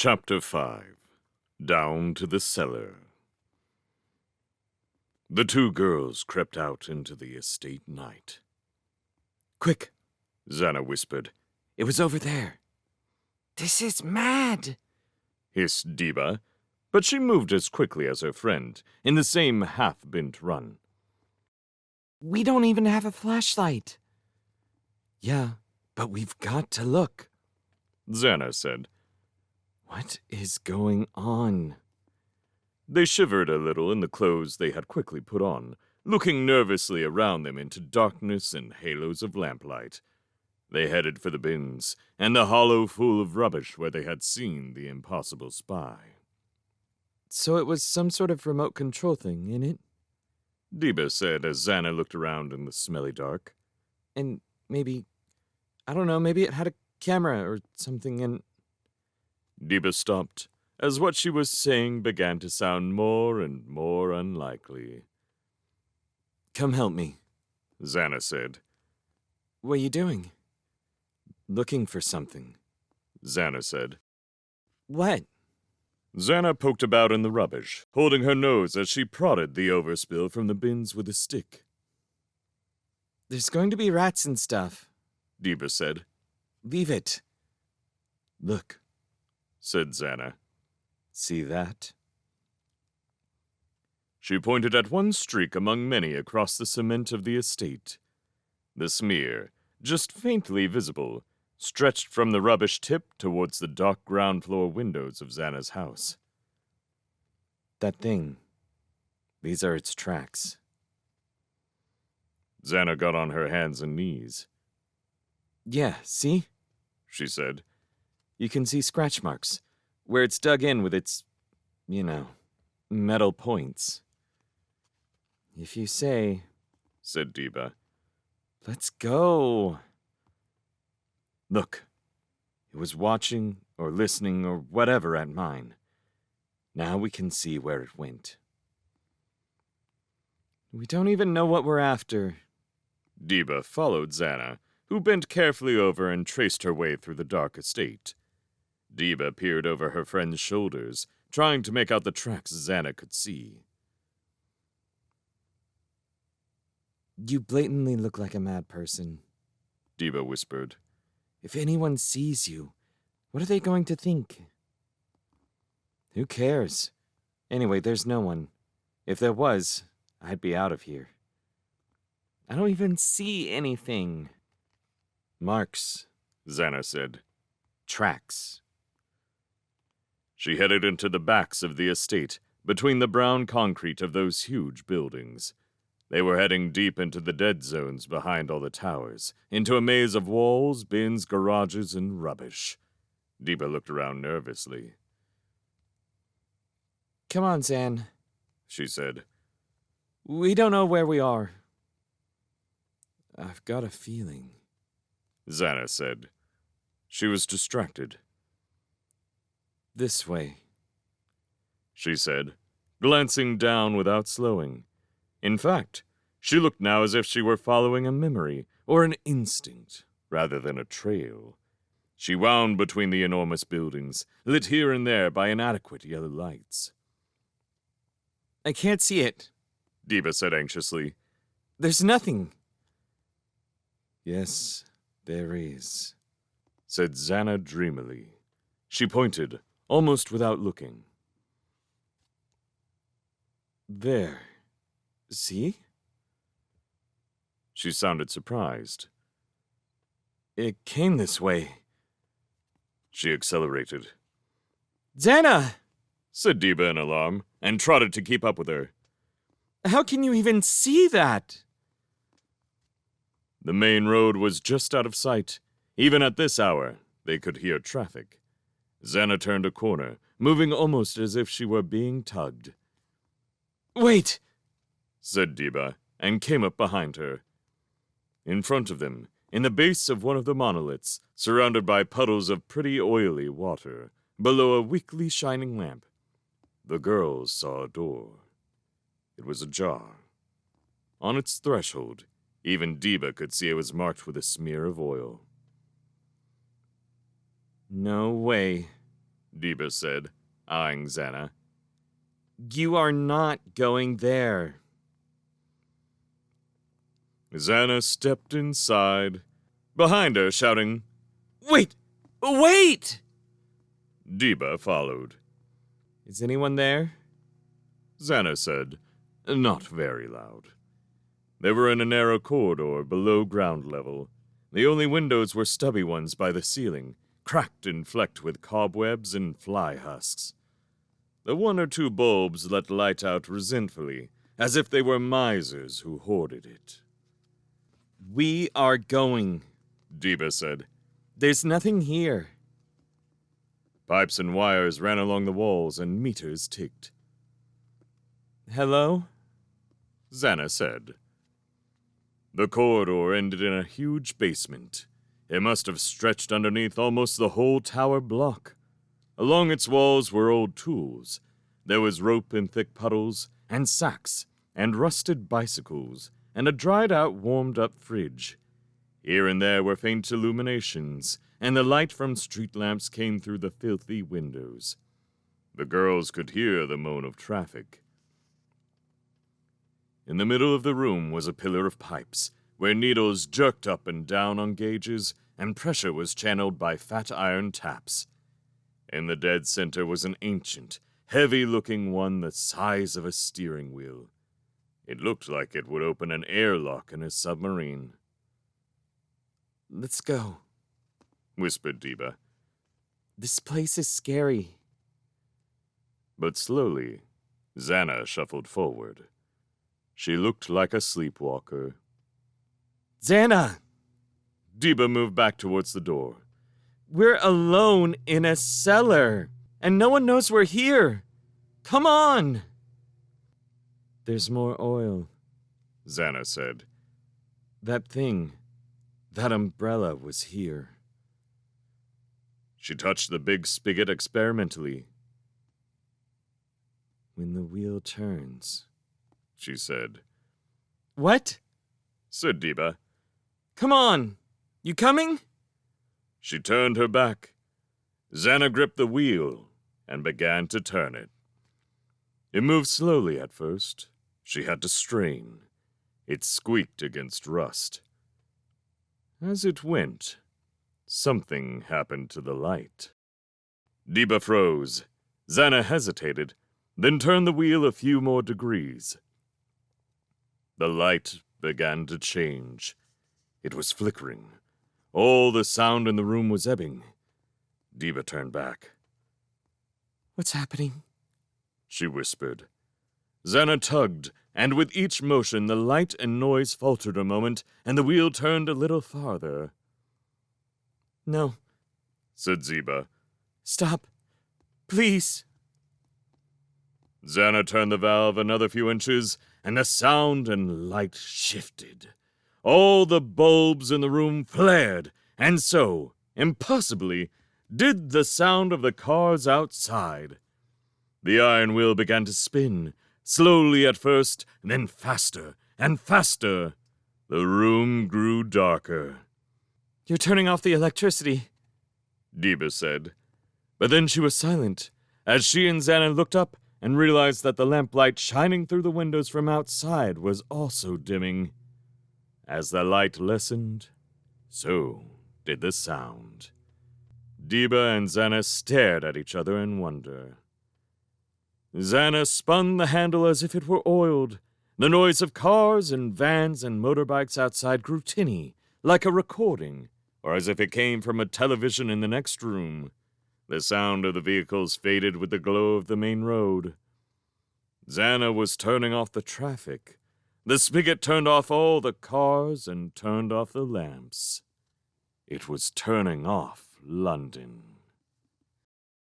Chapter 5. Down to the Cellar. The two girls crept out into the estate night. Quick, Xana whispered. it was over there. This is mad, Hissed Diba, but she moved as quickly as her friend, in the same half-bent run. We don't even have a flashlight. Yeah, but we've got to look. Xana said. What is going on? They shivered a little in the clothes they had quickly put on, looking nervously around them into darkness and halos of lamplight. They headed for the bins, and the hollow full of rubbish where they had seen the impossible spy. So it was some sort of remote control thing, innit? Diba said as Xana looked around in the smelly dark. And maybe, I don't know, maybe it had a camera or something and... Diba stopped, as what she was saying began to sound more and more unlikely. Come help me, Xana said. What are you doing? Looking for something. Xana said. What? Xana poked about in the rubbish, holding her nose as she prodded the overspill from the bins with a stick. There's going to be rats and stuff, Diba said. Leave it. Look, said Xana. See that? She pointed at one streak among many across the cement of the estate. The smear, just faintly visible, stretched from the rubbish tip towards the dark ground floor windows of Xana's house. That thing. These are its tracks. Xana got on her hands and knees. Yeah, see? She said. You can see scratch marks, where it's dug in with its, metal points. If you say, said Diba. Let's go. Look, it was watching or listening or whatever at mine. Now we can see where it went. We don't even know what we're after. Diba followed Xana, who bent carefully over and traced her way through the dark estate. Diba peered over her friend's shoulders, trying to make out the tracks Xana could see. You blatantly look like a mad person, Diba whispered. If anyone sees you, what are they going to think? Who cares? Anyway, there's no one. If there was, I'd be out of here. I don't even see anything. Marks, Xana said. Tracks. She headed into the backs of the estate, between the brown concrete of those huge buildings. They were heading deep into the dead zones behind all the towers, into a maze of walls, bins, garages, and rubbish. Diba looked around nervously. Come on, Zan, she said. We don't know where we are. I've got a feeling, Xana said. She was distracted. This way, she said, glancing down without slowing. In fact, she looked now as if she were following a memory or an instinct rather than a trail. She wound between the enormous buildings, lit here and there by inadequate yellow lights. I can't see it, Diba said anxiously. There's nothing. Yes, there is, said Xana dreamily. She pointed, almost without looking. There. See? She sounded surprised. It came this way. She accelerated. Xana! Said Diba in alarm, and trotted to keep up with her. How can you even see that? The main road was just out of sight. Even at this hour, they could hear traffic. Xana turned a corner, moving almost as if she were being tugged. Wait! Said Diba, and came up behind her. In front of them, in the base of one of the monoliths, surrounded by puddles of pretty oily water, below a weakly shining lamp, the girls saw a door. It was ajar. On its threshold, even Diba could see it was marked with a smear of oil. No way, Deba said, eyeing Xana. You are not going there. Xana stepped inside, behind her shouting, Wait! Wait! Deba followed. Is anyone there? Xana said, not very loud. They were in a narrow corridor below ground level. The only windows were stubby ones by the ceiling, cracked and flecked with cobwebs and fly husks. The one or two bulbs let light out resentfully, as if they were misers who hoarded it. We are going, Deba said. There's nothing here. Pipes and wires ran along the walls and meters ticked. Hello? Xana said. The corridor ended in a huge basement. It must have stretched underneath almost the whole tower block. Along its walls were old tools. There was rope in thick puddles, and sacks, and rusted bicycles, and a dried-out, warmed-up fridge. Here and there were faint illuminations, and the light from street lamps came through the filthy windows. The girls could hear the moan of traffic. In the middle of the room was a pillar of pipes, where needles jerked up and down on gauges, and pressure was channeled by fat iron taps. In the dead center was an ancient, heavy-looking one the size of a steering wheel. It looked like it would open an airlock in a submarine. Let's go, whispered Deba. This place is scary. But slowly, Xana shuffled forward. She looked like a sleepwalker. Xana! Deba moved back towards the door. We're alone in a cellar, and no one knows we're here. Come on! There's more oil, Xana said. That thing, that umbrella was here. She touched the big spigot experimentally. When the wheel turns, she said. What? Said Deba. Come on! You coming? She turned her back. Xana gripped the wheel and began to turn it. It moved slowly at first. She had to strain. It squeaked against rust. As it went, something happened to the light. Deba froze. Xana hesitated, then turned the wheel a few more degrees. The light began to change. It was flickering. All the sound in the room was ebbing. Deba turned back. What's happening? She whispered. Xana tugged, and with each motion the light and noise faltered a moment, and the wheel turned a little farther. No, said Deba. Stop. Please. Xana turned the valve another few inches, and the sound and light shifted. All the bulbs in the room flared, and so, impossibly, did the sound of the cars outside. The iron wheel began to spin, slowly at first, then faster and faster. The room grew darker. You're turning off the electricity, Deba said. But then she was silent, as she and Xana looked up and realized that the lamplight shining through the windows from outside was also dimming. As the light lessened, so did the sound. Deba and Xana stared at each other in wonder. Xana spun the handle as if it were oiled. The noise of cars and vans and motorbikes outside grew tinny, like a recording, or as if it came from a television in the next room. The sound of the vehicles faded with the glow of the main road. Xana was turning off the traffic. The spigot turned off all the cars and turned off the lamps. It was turning off London.